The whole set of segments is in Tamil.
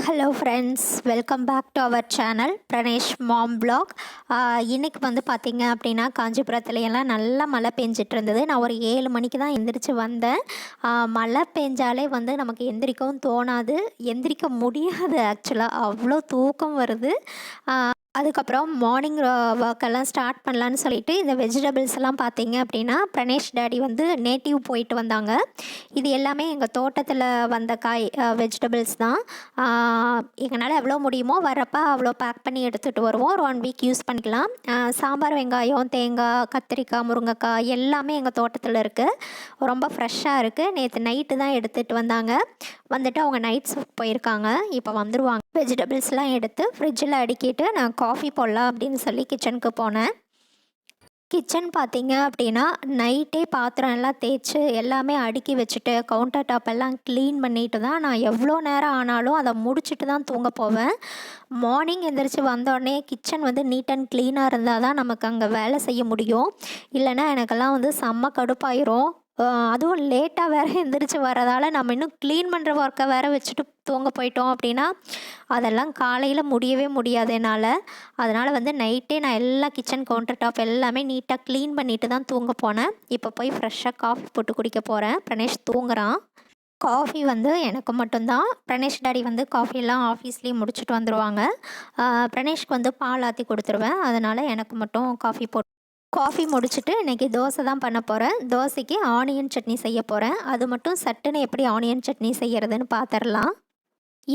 Hello friends, welcome back to our channel Pranesh mom vlog. இன்றைக்கி வந்து பார்த்திங்க அப்படின்னா காஞ்சிபுரத்துலையெல்லாம் நல்லா மழை பெஞ்சிட்டு இருந்தது. நான் ஒரு 7 மணிக்கு தான் எந்திரிச்சு வந்தேன். மழை பெஞ்சாலே வந்து நமக்கு எந்திரிக்கவும் தோணாது, எந்திரிக்க முடியாது. ஆக்சுவலாக அவ்வளோ தூக்கம் வருது. அதுக்கப்புறம் மார்னிங் ஒர்க்கெல்லாம் ஸ்டார்ட் பண்ணலான்னு சொல்லிட்டு இந்த வெஜிடபிள்ஸ் எல்லாம் பார்த்தீங்க அப்படின்னா பிரணேஷ் டேடி வந்து நேட்டிவ் போயிட்டு வந்தாங்க. இது எல்லாமே எங்கள் தோட்டத்தில் வந்த வெஜிடபிள்ஸ் தான். எங்களால் எவ்வளோ முடியுமோ வரப்போ அவ்வளோ பேக் பண்ணி எடுத்துகிட்டு வருவோம். ஒரு 1 வீக் யூஸ் பண்ணிக்கலாம். சாம்பார் வெங்காயம், தேங்காய், கத்திரிக்காய், முருங்கைக்காய் எல்லாமே எங்கள் தோட்டத்தில் இருக்குது. ரொம்ப ஃப்ரெஷ்ஷாக இருக்குது. நேற்று நைட்டு தான் எடுத்துகிட்டு வந்தாங்க. வந்துட்டு அவங்க நைட் ஷிஃப்ட் போயிருக்காங்க. இப்போ வந்துடுவாங்க. வெஜிடபிள்ஸ்லாம் எடுத்து ஃப்ரிட்ஜில் அடுக்கிட்டு நான் காஃபி போடலாம் அப்படின்னு சொல்லி கிச்சனுக்கு போனேன். கிச்சன் பார்த்தீங்க அப்படின்னா நைட்டே பாத்திரம் எல்லாம் தேய்ச்சி எல்லாமே அடுக்கி வச்சுட்டு கவுண்டர் டாப் எல்லாம் க்ளீன் பண்ணிட்டு தான் நான் எவ்வளோ நேரம் ஆனாலும் அதை முடிச்சுட்டு தான் தூங்க போவேன். மார்னிங் எந்திரிச்சு வந்தோடனே கிச்சன் வந்து நீட் அண்ட் க்ளீனாக இருந்தால் தான் நமக்கு அங்கே வேலை செய்ய முடியும். இல்லைன்னா எனக்கெல்லாம் வந்து செம்ம கடுப்பாயிரும். அதுவும் லேட்டாக வேறு எந்திரிச்சு வரதால் நம்ம இன்னும் க்ளீன் பண்ணுற ஒர்க்கை வேறு வச்சுட்டு தூங்க போயிட்டோம் அப்படின்னா அதெல்லாம் காலையில் முடியவே முடியாது என்னால். அதனால் வந்து நைட்டே நான் எல்லா கிச்சன் கவுண்டர் டாப் எல்லாமே நீட்டாக க்ளீன் பண்ணிட்டு தான் தூங்க போனேன். இப்போ போய் ஃப்ரெஷ்ஷாக காஃபி போட்டு குடிக்க போகிறேன். பிரணேஷ் தூங்குறான். காஃபி வந்து எனக்கு மட்டும்தான். பிரணேஷ் டாடி வந்து காஃபியெல்லாம் ஆஃபீஸ்லேயே முடிச்சுட்டு வந்துடுவாங்க. பிரணேஷ்க்கு வந்து பால் ஆற்றி கொடுத்துருவேன். அதனால் எனக்கு மட்டும் காஃபி முடிச்சுட்டு இன்றைக்கி தோசை தான் பண்ண போகிறேன். தோசைக்கு ஆனியன் சட்னி செய்ய போகிறேன். அது மட்டும் சட்டுன்னு எப்படி ஆனியன் சட்னி செய்கிறதுன்னு பார்த்துடலாம்.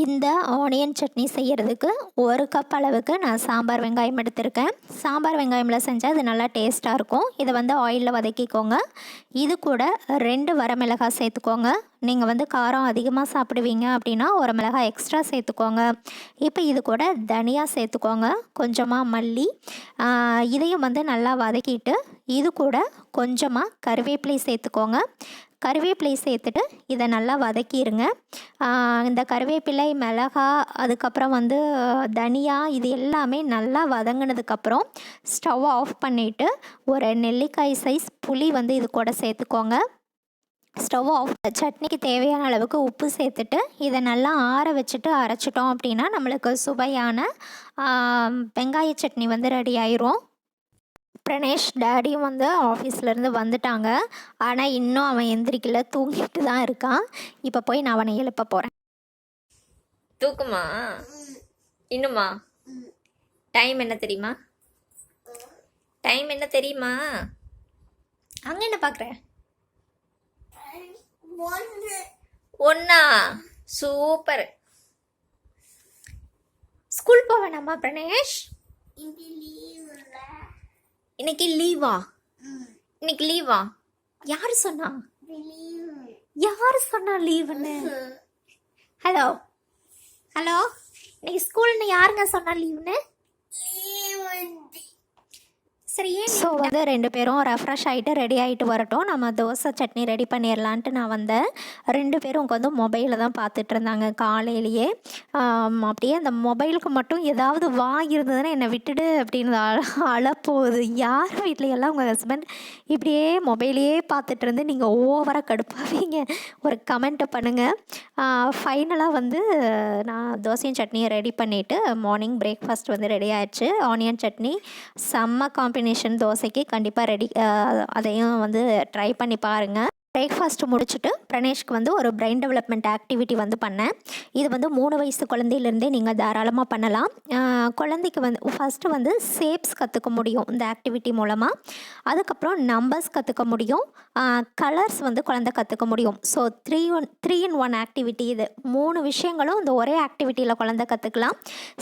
இந்த ஆனியன் சட்னி செய்கிறதுக்கு 1 கப் அளவுக்கு நான் சாம்பார் வெங்காயம் எடுத்திருக்கேன். சாம்பார் வெங்காயமில் செஞ்சால் அது நல்லா டேஸ்ட்டாக இருக்கும். இதை வந்து ஆயிலில் வதக்கிக்கோங்க. இது கூட 2 வரமிளகாய் சேர்த்துக்கோங்க. நீங்கள் வந்து காரம் அதிகமாக சாப்பிடுவீங்க அப்படின்னா 1 மிளகாய் எக்ஸ்ட்ரா சேர்த்துக்கோங்க. இப்போ இது கூட தனியா சேர்த்துக்கோங்க, கொஞ்சமாக மல்லி. இதையும் வந்து நல்லா வதக்கிட்டு இது கூட கொஞ்சமாக கருவேப்பிலை சேர்த்துக்கோங்க. கருவேப்பிலை சேர்த்துட்டு இதை நல்லா வதக்கிடுங்க. இந்த கருவேப்பிலை, மிளகாய், அதுக்கப்புறம் வந்து தனியா இது எல்லாமே நல்லா வதங்கினதுக்கப்புறம் ஸ்டவ் ஆஃப் பண்ணிவிட்டு ஒரு நெல்லிக்காய் சைஸ் புளி வந்து இது கூட சேர்த்துக்கோங்க. Stove off. சட்னிக்கு தேவையான அளவுக்கு உப்பு சேர்த்துட்டு இதை நல்லா ஆற வச்சுட்டு அரைச்சிட்டோம் அப்படின்னா நம்மளுக்கு சுவையான வெங்காய சட்னி வந்து ரெடி ஆயிரும். பிரணேஷ் டேடியும் வந்து ஆஃபீஸ்லேருந்து வந்துட்டாங்க. ஆனால் இன்னும் அவன் எந்திரிக்கல, தூங்கிட்டு தான் இருக்கான். இப்போ போய் நான் அவனை எழுப்ப போகிறேன். தூக்குமா இன்னுமா? டைம் என்ன தெரியுமா? அங்கே என்ன பார்க்குற? 1 சூப்பர். ஸ்கூல் போக வேணாமா பிரணேஷ்? இன்னைக்கு லீவா? யாரு சொன்னா லீவுன்னு? ஹலோ, இன்னைக்கு ஸ்கூல்னு யாருங்க சொன்னா லீவுன்னு? சரி. ஸோ வந்து 2 பேரும் ரெஃப்ரெஷ் ஆகிட்டு ரெடி ஆகிட்டு வரட்டும், நம்ம தோசை சட்னி ரெடி பண்ணிடலான்ட்டு நான் வந்தேன். 2 பேரும் வந்து மொபைலில் தான் பார்த்துட்டு இருந்தாங்க காலையிலேயே. அப்படியே அந்த மொபைலுக்கு மட்டும் ஏதாவது இருந்ததுன்னா என்னை விட்டுடு அப்படின்னு அழப்போகுது. யார் வீட்லையெல்லாம் உங்கள் ஹஸ்பண்ட் இப்படியே மொபைலையே பார்த்துட்டு இருந்து நீங்கள் ஓவராக கடுப்பாவீங்க? ஒரு கமெண்ட்டை பண்ணுங்கள். ஃபைனலாக வந்து நான் தோசையும் சட்னியை ரெடி பண்ணிவிட்டு மார்னிங் பிரேக்ஃபாஸ்ட் வந்து ரெடி ஆயிடுச்சு. ஆனியன் சட்னி செம்ம காம்பினேஷன் தோசைக்கு. கண்டிப்பாக அதையும் வந்து ட்ரை பண்ணி பாருங்கள். பிரேக்ஃபாஸ்ட்டு முடிச்சுட்டு பிரணேஷ்க்கு வந்து ஒரு பிரெயின் டெவலப்மெண்ட் ஆக்டிவிட்டி வந்து பண்ணேன். இது வந்து 3 வயசு குழந்தையிலேருந்தே நீங்கள் தாராளமாக பண்ணலாம். குழந்தைக்கு வந்து ஃபஸ்ட்டு வந்து ஷேப்ஸ் கற்றுக்க முடியும் இந்த ஆக்டிவிட்டி மூலமாக. அதுக்கப்புறம் நம்பர்ஸ் கற்றுக்க முடியும், கலர்ஸ் வந்து குழந்தை கற்றுக்க முடியும். So 3 in 1 activity. இது 3 விஷயங்களும் இந்த ஒரே ஆக்டிவிட்டியில் குழந்தை கற்றுக்கலாம்.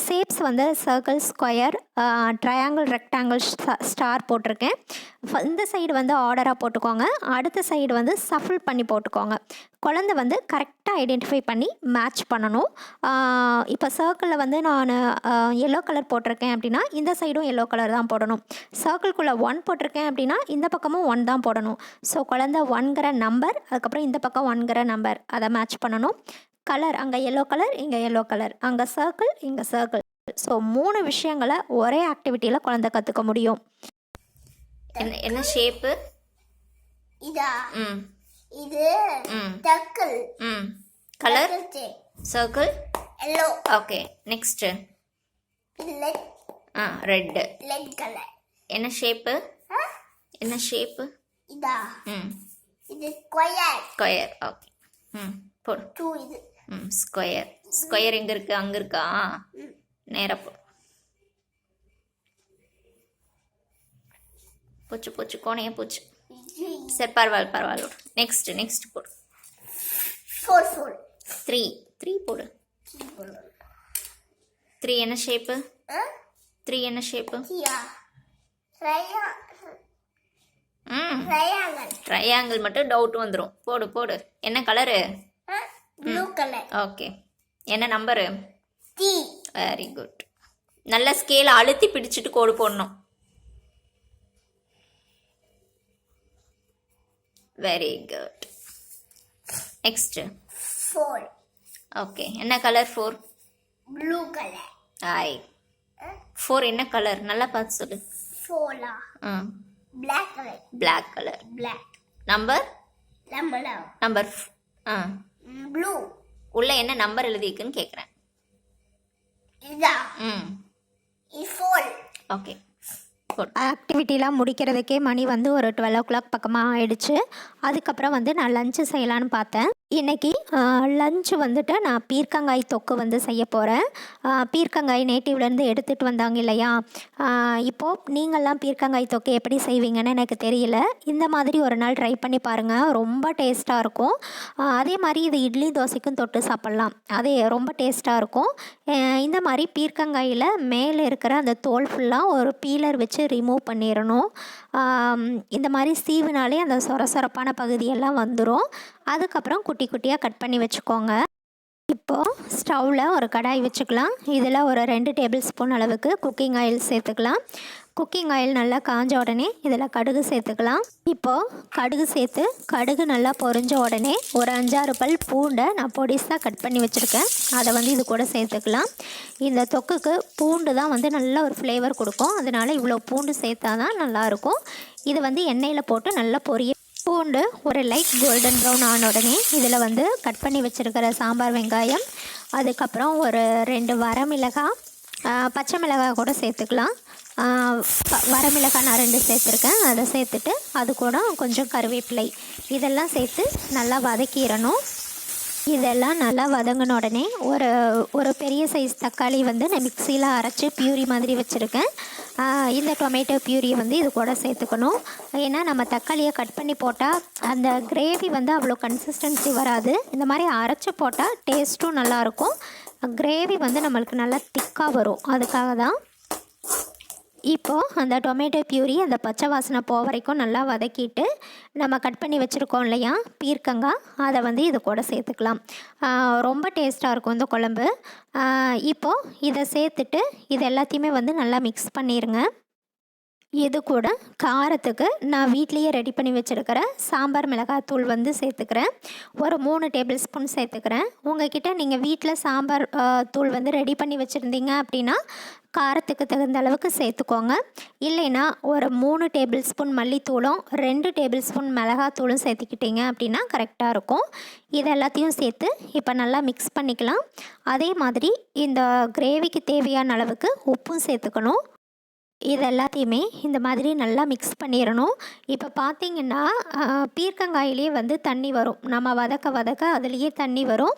ஷேப்ஸ் வந்து circle, square, triangle, rectangle, star போட்டிருக்கேன். இந்த சைடு வந்து ஆர்டராக போட்டுக்கோங்க, அடுத்த சைடு வந்து சஃபில் பண்ணி போட்டுக்கோங்க. குழந்தை வந்து கரெக்டாக ஐடென்டிஃபை பண்ணி மேட்ச் பண்ணணும். இப்போ சர்க்கிளில் வந்து நான் எல்லோ கலர் போட்டிருக்கேன் அப்படின்னா இந்த சைடும் எல்லோ கலர் தான் போடணும். சர்க்கிள்குள்ளே 1 போட்டிருக்கேன் அப்படின்னா இந்த பக்கமும் 1 தான் போடணும். ஸோ குழந்தை 1ங்கிற நம்பர், அதுக்கப்புறம் இந்த பக்கம் 1ங்கிற நம்பர், அதை மேட்ச் பண்ணணும். கலர், அங்கே எல்லோ கலர், இங்கே எல்லோ கலர், அங்கே சர்க்கிள், இங்கே சர்க்கிள். ஸோ 3 விஷயங்களை ஒரே ஆக்டிவிட்டியில் குழந்தை கற்றுக்க முடியும். என்ன ஷேப்பு? இதா இது circle. Colour circle. yellow, okay next red, red red color. என்ன ஷேப்பு Huh? என்ன ஷேப்பு இதா ம் இது square. ஸ்கொயர் ஓகே ம் போடு 2 இது. ஸ்கொயர் ஸ்கொயர் எங்கே இருக்குது அங்கே இருக்கா நேராக போ போச்சு போச்சு கோணையே போச்சு சரி பரவாயில்ல நெக்ஸ்ட் போடு 4. 3 போடு 3 என்ன ஷேப்பு 3 என்ன ஷேப்பு Yeah. Triangle. ட்ரையாங்கிள் மட்டும் டவுட் வந்துடும் போடு என்ன கலரு Blue color. ஓகே என்ன நம்பரு 3. வெரி குட் நல்ல ஸ்கேலை அழுத்தி பிடிச்சிட்டு கோடு போடணும் வெரி குட் நெக்ஸ்ட்டு 4. ஓகே என்ன கலர் 4 Blue color. ஆய் 4 என்ன கலர் நல்லா பார்த்து சொல்லு 4. Black color. Black colour Black. Number Number. Blue. உள்ள என்ன நம்பர் எழுதியிருக்குன்னு கேட்குறேன் இதா ம் 4. ஓகே போடு ஆக்டிவிட்டிலாம் முடிக்கிறதுக்கே மணி வந்து ஒரு 12 o'clock பக்கமாக ஆயிடுச்சு. அதுக்கப்புறம் வந்து நான் லஞ்சு செய்யலான்னு பார்த்தேன். இன்றைக்கி லஞ்சு வந்துட்டு நான் பீர்க்கங்காய் தொக்கு வந்து செய்ய போகிறேன். பீர்க்கங்காய் நேட்டிவ்லேருந்து எடுத்துகிட்டு வந்தாங்க இல்லையா, இப்போது நீங்கள்லாம் பீர்க்கங்காய் தொக்கு எப்படி செய்வீங்கன்னு எனக்கு தெரியல. இந்த மாதிரி ஒரு நாள் ட்ரை பண்ணி பாருங்கள், ரொம்ப டேஸ்ட்டாக இருக்கும். அதே மாதிரி இது இட்லி தோசைக்கும் தொட்டு சாப்பிட்லாம், அது ரொம்ப டேஸ்ட்டாக இருக்கும். இந்த மாதிரி பீர்க்கங்காயில் மேலே இருக்கிற அந்த தோல் ஃபுல்லாக ஒரு பீலர் வச்சு ரிமூவ் பண்ணிடணும். இந்த மாதிரி சீவினாலே அந்த சொரசொரப்பான பகுதியெல்லாம் வந்துடும். அதுக்கப்புறம் குட்டி குட்டியாக கட் பண்ணி வச்சுக்கோங்க. இப்போது ஸ்டவ்வில் ஒரு கடாய் வச்சுக்கலாம். இதில் ஒரு 2 டேபிள் ஸ்பூன் அளவுக்கு குக்கிங் ஆயில் சேர்த்துக்கலாம். குக்கிங் ஆயில் நல்லா காஞ்ச உடனே இதில் கடுகு சேர்த்துக்கலாம். இப்போது கடுகு சேர்த்து கடுகு நல்லா பொரிஞ்ச உடனே ஒரு 5-6 பல் பூண்டை நான் பொடிசாக கட் பண்ணி வச்சுருக்கேன், அதை வந்து இது கூட சேர்த்துக்கலாம். இந்த தொக்குக்கு பூண்டு தான் வந்து நல்ல ஒரு ஃப்ளேவர் கொடுக்கும், அதனால் இவ்வளோ பூண்டு சேர்த்தா தான் நல்லாயிருக்கும். இது வந்து எண்ணெயில் போட்டு நல்லா பூண்டு ஒரு லைட் கோல்டன் ப்ரௌன் ஆன உடனே இதில் வந்து கட் பண்ணி வச்சுருக்கிற சாம்பார் வெங்காயம், அதுக்கப்புறம் ஒரு 2 வரமிளகாய், பச்சை மிளகாய் கூட சேர்த்துக்கலாம். வரமிளகாய் நான் 2 சேர்த்துருக்கேன், அதை சேர்த்துட்டு அது கூட கொஞ்சம் கருவேப்பிலை இதெல்லாம் சேர்த்து நல்லா வதக்கிடணும். இதெல்லாம் நல்லா வதங்கின உடனே ஒரு பெரிய சைஸ் தக்காளி வந்து நான் மிக்சியில் அரைச்சி பியூரி மாதிரி வச்சுருக்கேன். இந்த டொமேட்டோ பியூரியை வந்து இது கூட சேர்த்துக்கணும். ஏன்னா நம்ம தக்காளியை கட் பண்ணி போட்டால் அந்த கிரேவி வந்து அவ்வளோ கன்சிஸ்டன்சி வராது. இந்த மாதிரி அரைச்சி போட்டால் டேஸ்ட்டும் நல்லாயிருக்கும், கிரேவி வந்து நம்மளுக்கு நல்லா திக்காக வரும், அதுக்காக தான். இப்போது அந்த டொமேட்டோ பியூரி அந்த பச்சை வாசனை போக வரைக்கும் நல்லா வதக்கிட்டு நம்ம கட் பண்ணி வச்சுருக்கோம் இல்லையா பீர்க்கங்காய், அதை வந்து இது கூட சேர்த்துக்கலாம். ரொம்ப டேஸ்ட்டாக இருக்கும் இந்த குழம்பு. இப்போது இதை சேர்த்துட்டு இது எல்லாத்தையுமே வந்து நல்லா மிக்ஸ் பண்ணிடுங்க. இது கூட காரத்துக்கு நான் வீட்லேயே ரெடி பண்ணி வச்சுருக்கிற சாம்பார் மிளகாய் தூள் வந்து சேர்த்துக்கிறேன். ஒரு 3 டேபிள் ஸ்பூன் சேர்த்துக்கிறேன். உங்கள்கிட்ட நீங்கள் வீட்டில் சாம்பார் தூள் வந்து ரெடி பண்ணி வச்சுருந்தீங்க அப்படின்னா காரத்துக்கு தகுந்த அளவுக்கு சேர்த்துக்கோங்க. இல்லைன்னா ஒரு 3 டேபிள் ஸ்பூன் மல்லித்தூளும் 2 டேபிள் ஸ்பூன் மிளகாத்தூளும் சேர்த்துக்கிட்டிங்க அப்படின்னா கரெக்டாக இருக்கும். இது எல்லாத்தையும் சேர்த்து இப்போ நல்லா மிக்ஸ் பண்ணிக்கலாம். அதே மாதிரி இந்த கிரேவிக்கு தேவையான அளவுக்கு உப்பும் சேர்த்துக்கணும். இது எல்லாத்தையுமே இந்த மாதிரி நல்லா மிக்ஸ் பண்ணிடணும். இப்போ பார்த்திங்கன்னா பீர்க்கங்காயிலே வந்து தண்ணி வரும், நம்ம வதக்க அதுலேயே தண்ணி வரும்.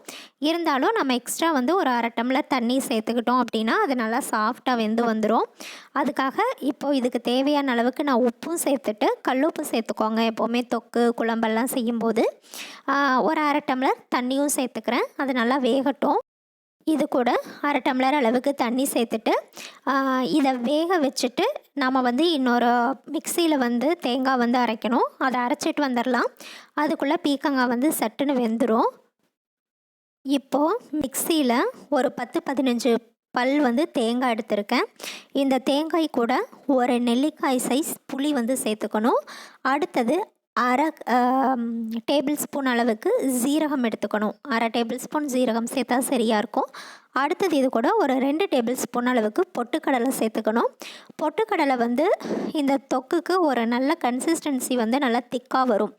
இருந்தாலும் நம்ம எக்ஸ்ட்ரா வந்து ஒரு 1/2 டம்ளர் தண்ணி சேர்த்துக்கிட்டோம் அப்படின்னா அது நல்லா சாஃப்டாக வெந்து வந்துடும். அதுக்காக இப்போது இதுக்கு தேவையான அளவுக்கு நான் உப்பும் சேர்த்துட்டு, கல்லுப்பு சேர்த்துக்கோங்க எப்போவுமே தொக்கு குழம்பெல்லாம் செய்யும்போது. ஒரு 1/2 டம்ளர் தண்ணியும் சேர்த்துக்கிறேன், அது நல்லா வேகட்டும். இது கூட 1/2 டம்ளர் அளவுக்கு தண்ணி சேர்த்துட்டு இதை வேக வச்சுட்டு நம்ம வந்து இன்னொரு மிக்சியில் வந்து தேங்காய் வந்து அரைக்கணும், அதை அரைச்சிட்டு வந்துடலாம். அதுக்குள்ளே பீர்க்கங்காய் வந்து சட்டுன்னு வெந்துடும். இப்போது மிக்சியில் ஒரு 10-15 பல் வந்து தேங்காய் எடுத்திருக்கேன். இந்த தேங்காய் கூட ஒரு நெல்லிக்காய் சைஸ் புளி வந்து சேர்த்துக்கணும். அடுத்தது 1/2 டேபிள் ஸ்பூன் அளவுக்கு ஜீரகம் எடுத்துக்கணும். 1/2 டேபிள் ஸ்பூன் ஜீரகம் சேர்த்தா சரியாக இருக்கும். அடுத்தது இது கூட ஒரு 2 டேபிள் ஸ்பூன் அளவுக்கு பொட்டுக்கடலை சேர்த்துக்கணும். பொட்டுக்கடலை வந்து இந்த தொக்குக்கு ஒரு நல்ல கன்சிஸ்டன்சி வந்து நல்லா திக்காக வரும்,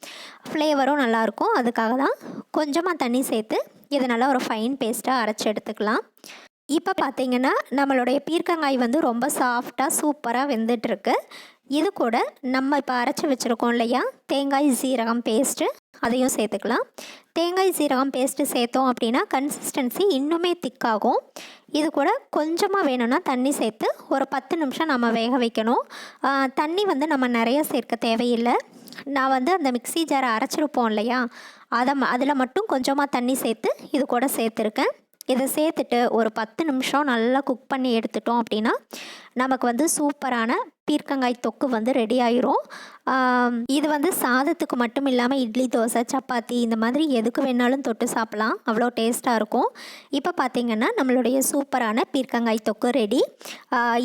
ஃப்ளேவரும் நல்லாயிருக்கும். அதுக்காக தான் கொஞ்சமாக தண்ணி சேர்த்து இதை நல்லா ஒரு ஃபைன் பேஸ்ட்டாக அரைச்சி எடுத்துக்கலாம். இப்போ பார்த்தீங்கன்னா நம்மளுடைய பீர்க்கங்காய் வந்து ரொம்ப சாஃப்டாக சூப்பராக வெந்துட்டுருக்கு. இது கூட நம்ம இப்போ அரைச்சி வச்சுருக்கோம் இல்லையா தேங்காய் சீரகம் பேஸ்ட்டு, அதையும் சேர்த்துக்கலாம். தேங்காய் சீரகம் பேஸ்ட்டு சேர்த்தோம் அப்படின்னா கன்சிஸ்டன்சி இன்னுமே திக்காகும். இது கூட கொஞ்சமாக வேணும்னா தண்ணி சேர்த்து ஒரு 10 நிமிஷம் நம்ம வேக வைக்கணும். தண்ணி வந்து நம்ம நிறைய சேர்க்க தேவையில்லை. நான் வந்து அந்த மிக்ஸி ஜாரை அரைச்சிருப்போம் இல்லையா அதில் மட்டும் கொஞ்சமாக தண்ணி சேர்த்து இது கூட சேர்த்துருக்கேன். இதை சேர்த்துட்டு ஒரு 10 நிமிஷம் நல்லா குக் பண்ணி எடுத்துட்டோம் அப்படின்னா நமக்கு வந்து சூப்பரான பீர்க்கங்காய் தொக்கு வந்து ரெடி ஆயிரும். இது வந்து சாதத்துக்கு மட்டும் இல்லாமல் இட்லி, தோசை, சப்பாத்தி இந்த மாதிரி எதுக்கு வேணாலும் தொட்டு சாப்பிட்லாம். அவ்வளோ டேஸ்ட்டாக இருக்கும். இப்போ பார்த்திங்கன்னா நம்மளுடைய சூப்பரான பீர்க்கங்காய் தொக்கு ரெடி.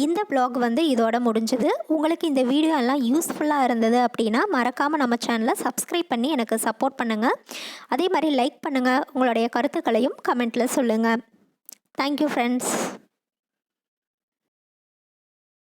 இந்த vlog வந்து இதோட முடிஞ்சுது. உங்களுக்கு இந்த வீடியோ எல்லாம் யூஸ்ஃபுல்லாக இருந்தது அப்படின்னா மறக்காமல் நம்ம சேனலை சப்ஸ்கிரைப் பண்ணி எனக்கு சப்போர்ட் பண்ணுங்கள். அதே மாதிரி லைக் பண்ணுங்கள். உங்களுடைய கருத்துக்களையும் கமெண்ட்டில் சொல்லுங்கள். Thank you friends.